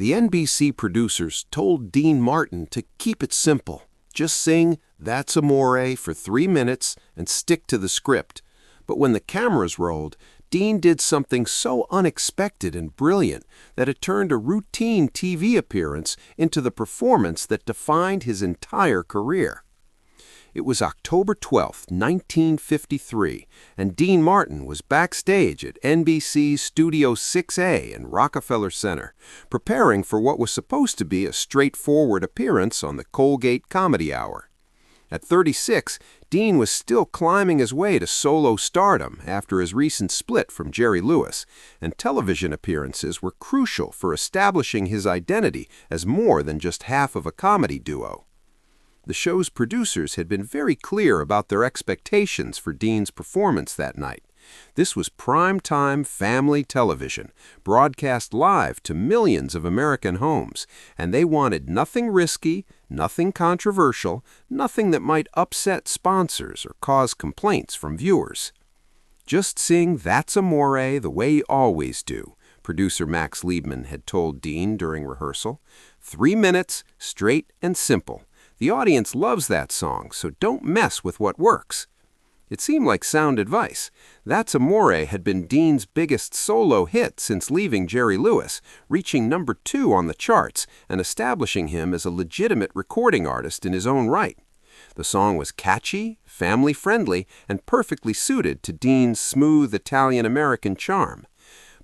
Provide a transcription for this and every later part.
The NBC producers told Dean Martin to keep it simple. Just sing "That's Amore" for 3 minutes and stick to the script. But when the cameras rolled, Dean did something so unexpected and brilliant that it turned a routine TV appearance into the performance that defined his entire career. It was October 12, 1953, and Dean Martin was backstage at NBC's Studio 6A in Rockefeller Center, preparing for what was supposed to be a straightforward appearance on the Colgate Comedy Hour. At 36, Dean was still climbing his way to solo stardom after his recent split from Jerry Lewis, and television appearances were crucial for establishing his identity as more than just half of a comedy duo. The show's producers had been very clear about their expectations for Dean's performance that night. This was prime-time family television, broadcast live to millions of American homes, and they wanted nothing risky, nothing controversial, nothing that might upset sponsors or cause complaints from viewers. "Just sing 'That's Amore' the way you always do," producer Max Liebman had told Dean during rehearsal. 3 minutes, straight and simple. The audience loves that song, so don't mess with what works. It seemed like sound advice. "That's Amore" had been Dean's biggest solo hit since leaving Jerry Lewis, reaching number 2 on the charts and establishing him as a legitimate recording artist in his own right. The song was catchy, family-friendly, and perfectly suited to Dean's smooth Italian-American charm.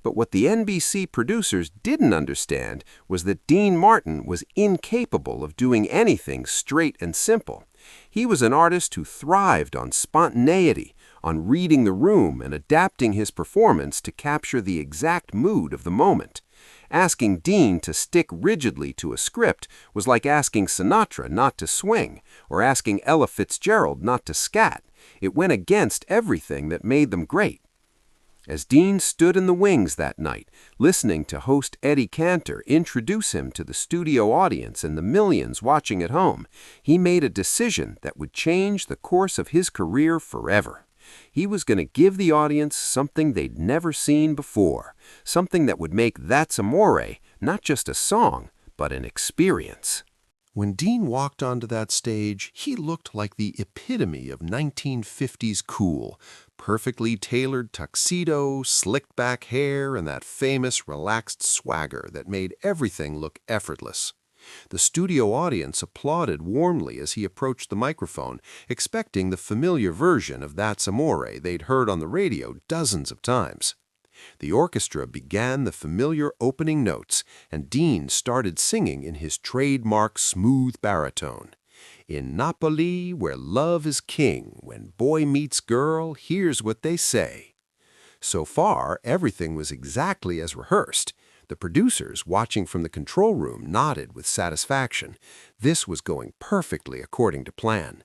But what the NBC producers didn't understand was that Dean Martin was incapable of doing anything straight and simple. He was an artist who thrived on spontaneity, on reading the room and adapting his performance to capture the exact mood of the moment. Asking Dean to stick rigidly to a script was like asking Sinatra not to swing, or asking Ella Fitzgerald not to scat. It went against everything that made them great. As Dean stood in the wings that night, listening to host Eddie Cantor introduce him to the studio audience and the millions watching at home, he made a decision that would change the course of his career forever. He was going to give the audience something they'd never seen before, something that would make "That's Amore" not just a song, but an experience. When Dean walked onto that stage, he looked like the epitome of 1950s cool. Perfectly tailored tuxedo, slicked back hair, and that famous relaxed swagger that made everything look effortless. The studio audience applauded warmly as he approached the microphone, expecting the familiar version of "That's Amore" they'd heard on the radio dozens of times. The orchestra began the familiar opening notes, and Dean started singing in his trademark smooth baritone. "In Napoli, where love is king, when boy meets girl, here's what they say." So far, everything was exactly as rehearsed. The producers, watching from the control room, nodded with satisfaction. This was going perfectly according to plan.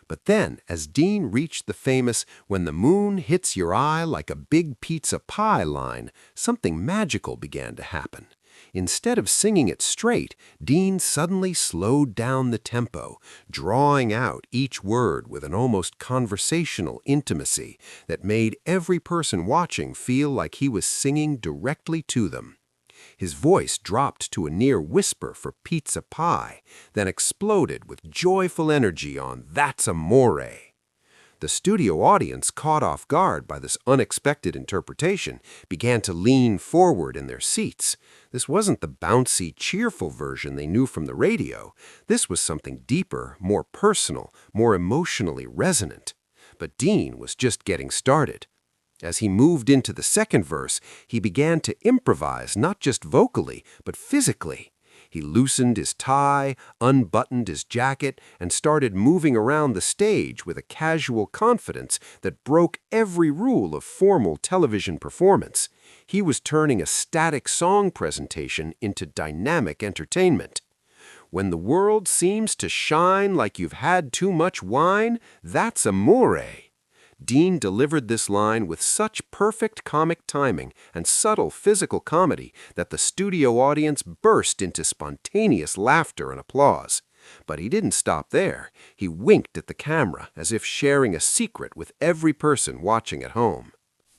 But then, as Dean reached the famous "when the moon hits your eye like a big pizza pie" line, something magical began to happen. Instead of singing it straight, Dean suddenly slowed down the tempo, drawing out each word with an almost conversational intimacy that made every person watching feel like he was singing directly to them. His voice dropped to a near whisper for "pizza pie," then exploded with joyful energy on "That's Amore." The studio audience, caught off guard by this unexpected interpretation, began to lean forward in their seats. This wasn't the bouncy, cheerful version they knew from the radio. This was something deeper, more personal, more emotionally resonant. But Dean was just getting started. As he moved into the second verse, he began to improvise not just vocally, but physically. He loosened his tie, unbuttoned his jacket, and started moving around the stage with a casual confidence that broke every rule of formal television performance. He was turning a static song presentation into dynamic entertainment. "When the world seems to shine like you've had too much wine, that's amore." Dean delivered this line with such perfect comic timing and subtle physical comedy that the studio audience burst into spontaneous laughter and applause. But he didn't stop there. He winked at the camera as if sharing a secret with every person watching at home.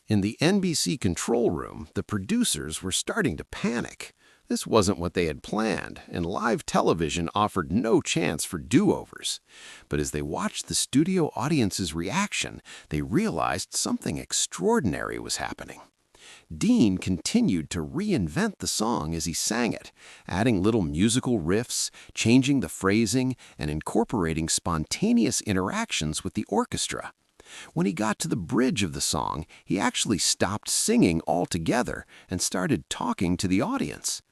In the NBC control room, the producers were starting to panic. This wasn't what they had planned, and live television offered no chance for do-overs. But as they watched the studio audience's reaction, they realized something extraordinary was happening. Dean continued to reinvent the song as he sang it, adding little musical riffs, changing the phrasing, and incorporating spontaneous interactions with the orchestra. When he got to the bridge of the song, he actually stopped singing altogether and started talking to the audience.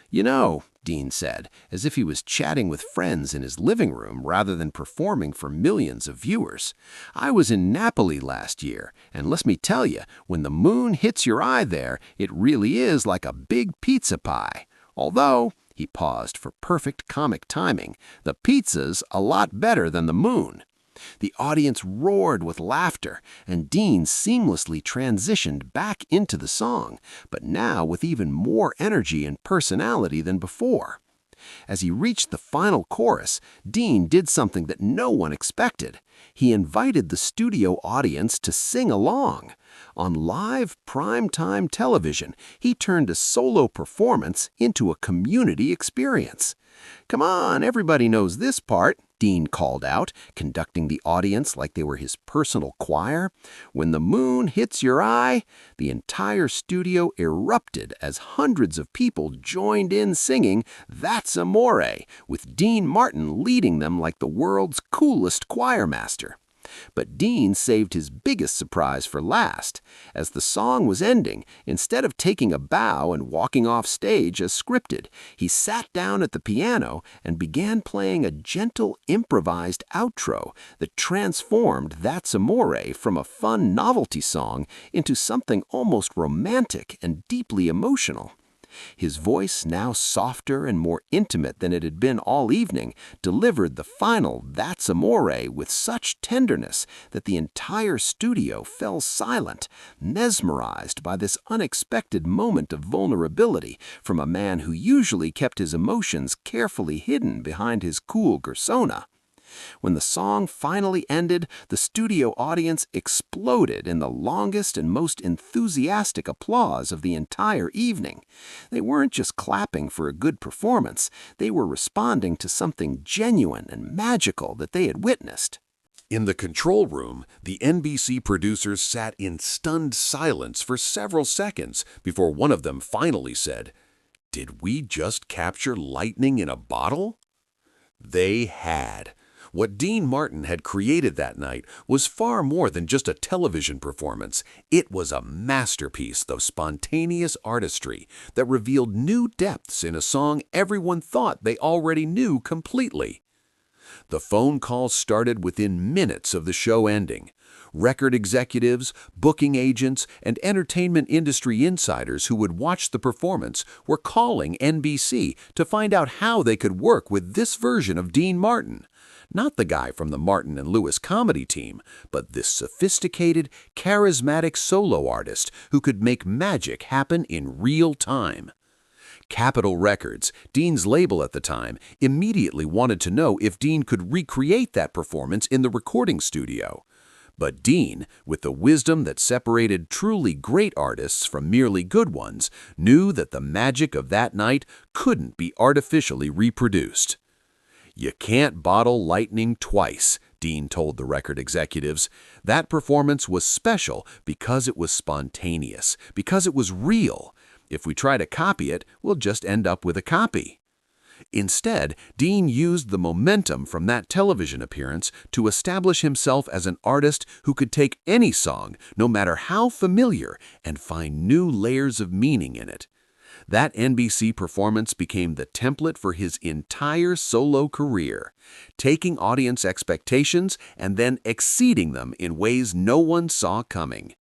"You know," Dean said, as if he was chatting with friends in his living room rather than performing for millions of viewers, "I was in Napoli last year, and let me tell you, when the moon hits your eye there, it really is like a big pizza pie. Although," he paused for perfect comic timing, "the pizza's a lot better than the moon." The audience roared with laughter, and Dean seamlessly transitioned back into the song, but now with even more energy and personality than before. As he reached the final chorus, Dean did something that no one expected. He invited the studio audience to sing along. On live primetime television, he turned a solo performance into a community experience. "Come on, everybody knows this part," Dean called out, conducting the audience like they were his personal choir. When the moon hits your eye, the entire studio erupted as hundreds of people joined in singing That's Amore, with Dean Martin leading them like the world's coolest choir master. But Dean saved his biggest surprise for last. As the song was ending, instead of taking a bow and walking off stage as scripted, he sat down at the piano and began playing a gentle, improvised outro that transformed That's Amore from a fun novelty song into something almost romantic and deeply emotional. His voice, now softer and more intimate than it had been all evening, delivered the final That's Amore with such tenderness that the entire studio fell silent, mesmerized by this unexpected moment of vulnerability from a man who usually kept his emotions carefully hidden behind his cool persona. When the song finally ended, the studio audience exploded in the longest and most enthusiastic applause of the entire evening. They weren't just clapping for a good performance, they were responding to something genuine and magical that they had witnessed. In the control room, the NBC producers sat in stunned silence for several seconds before one of them finally said, "Did we just capture lightning in a bottle?" They had. What Dean Martin had created that night was far more than just a television performance. It was a masterpiece of spontaneous artistry that revealed new depths in a song everyone thought they already knew completely. The phone calls started within minutes of the show ending. Record executives, booking agents, and entertainment industry insiders who would watch the performance were calling NBC to find out how they could work with this version of Dean Martin. Not the guy from the Martin and Lewis comedy team, but this sophisticated, charismatic solo artist who could make magic happen in real time. Capitol Records, Dean's label at the time, immediately wanted to know if Dean could recreate that performance in the recording studio. But Dean, with the wisdom that separated truly great artists from merely good ones, knew that the magic of that night couldn't be artificially reproduced. "You can't bottle lightning twice," Dean told the record executives. "That performance was special because it was spontaneous, because it was real. If we try to copy it, we'll just end up with a copy." Instead, Dean used the momentum from that television appearance to establish himself as an artist who could take any song, no matter how familiar, and find new layers of meaning in it. That NBC performance became the template for his entire solo career, taking audience expectations and then exceeding them in ways no one saw coming.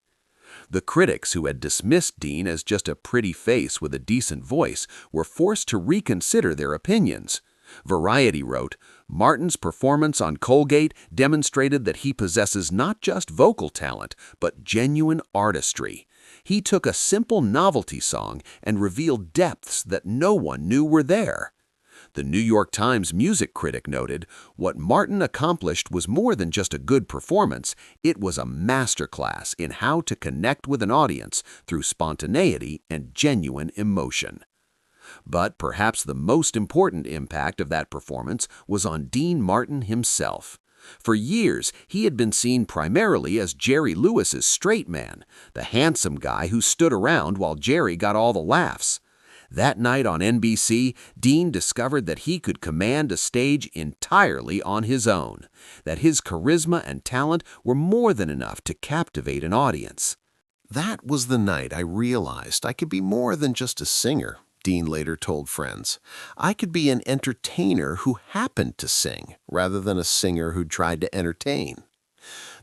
The critics who had dismissed Dean as just a pretty face with a decent voice were forced to reconsider their opinions. Variety wrote, "Martin's performance on Colgate demonstrated that he possesses not just vocal talent, but genuine artistry. He took a simple novelty song and revealed depths that no one knew were there." The New York Times music critic noted, "What Martin accomplished was more than just a good performance, it was a masterclass in how to connect with an audience through spontaneity and genuine emotion." But perhaps the most important impact of that performance was on Dean Martin himself. For years, he had been seen primarily as Jerry Lewis's straight man, the handsome guy who stood around while Jerry got all the laughs. That night on NBC, Dean discovered that he could command a stage entirely on his own, that his charisma and talent were more than enough to captivate an audience. That was the night I realized I could be more than just a singer, Dean later told friends. I could be an entertainer who happened to sing, rather than a singer who tried to entertain.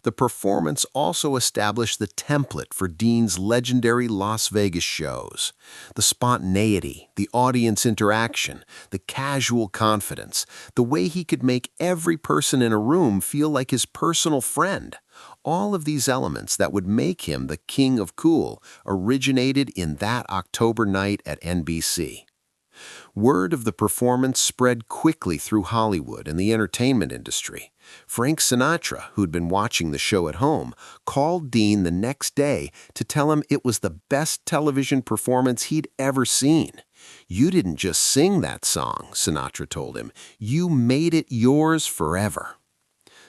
The performance also established the template for Dean's legendary Las Vegas shows. The spontaneity, the audience interaction, the casual confidence, the way he could make every person in a room feel like his personal friend. All of these elements that would make him the king of cool originated in that October night at NBC. Word of the performance spread quickly through Hollywood and the entertainment industry. Frank Sinatra, who'd been watching the show at home, called Dean the next day to tell him it was the best television performance he'd ever seen. "You didn't just sing that song," Sinatra told him. "You made it yours forever."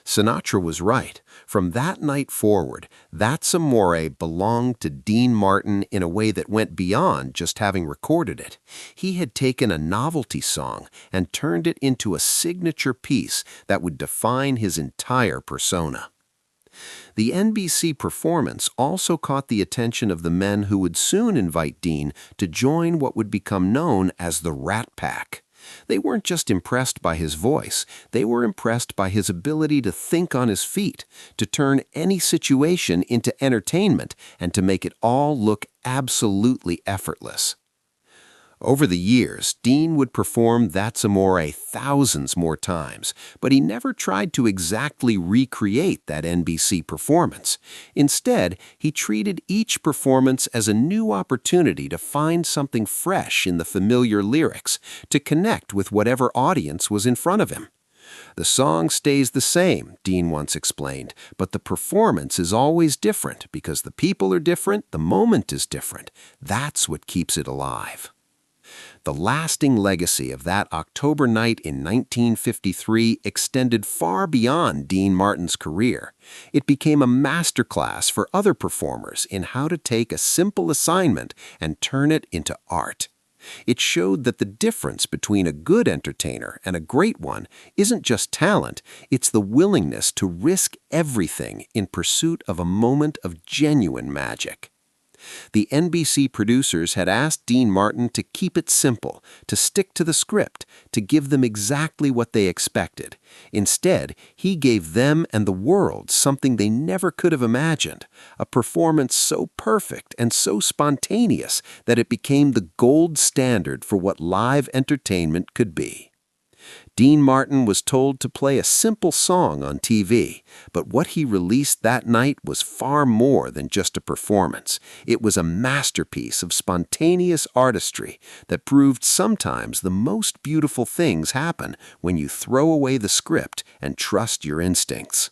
Sinatra was right. From that night forward, That's Amore belonged to Dean Martin in a way that went beyond just having recorded it. He had taken a novelty song and turned it into a signature piece that would define his entire persona. The NBC performance also caught the attention of the men who would soon invite Dean to join what would become known as the Rat Pack. They weren't just impressed by his voice, they were impressed by his ability to think on his feet, to turn any situation into entertainment, and to make it all look absolutely effortless. Over the years, Dean would perform That's Amore thousands more times, but he never tried to exactly recreate that NBC performance. Instead, he treated each performance as a new opportunity to find something fresh in the familiar lyrics, to connect with whatever audience was in front of him. "The song stays the same," Dean once explained, "but the performance is always different because the people are different, the moment is different. That's what keeps it alive." The lasting legacy of that October night in 1953 extended far beyond Dean Martin's career. It became a masterclass for other performers in how to take a simple assignment and turn it into art. It showed that the difference between a good entertainer and a great one isn't just talent, it's the willingness to risk everything in pursuit of a moment of genuine magic. The NBC producers had asked Dean Martin to keep it simple, to stick to the script, to give them exactly what they expected. Instead, he gave them and the world something they never could have imagined, a performance so perfect and so spontaneous that it became the gold standard for what live entertainment could be. Dean Martin was told to play a simple song on TV, but what he released that night was far more than just a performance. It was a masterpiece of spontaneous artistry that proved sometimes the most beautiful things happen when you throw away the script and trust your instincts.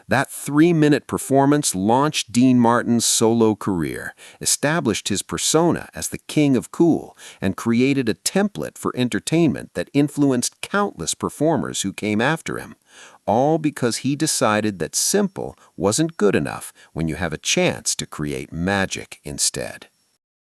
That 3-minute performance launched Dean Martin's solo career, established his persona as the king of cool, and created a template for entertainment that influenced countless performers who came after him, all because he decided that simple wasn't good enough when you have a chance to create magic instead.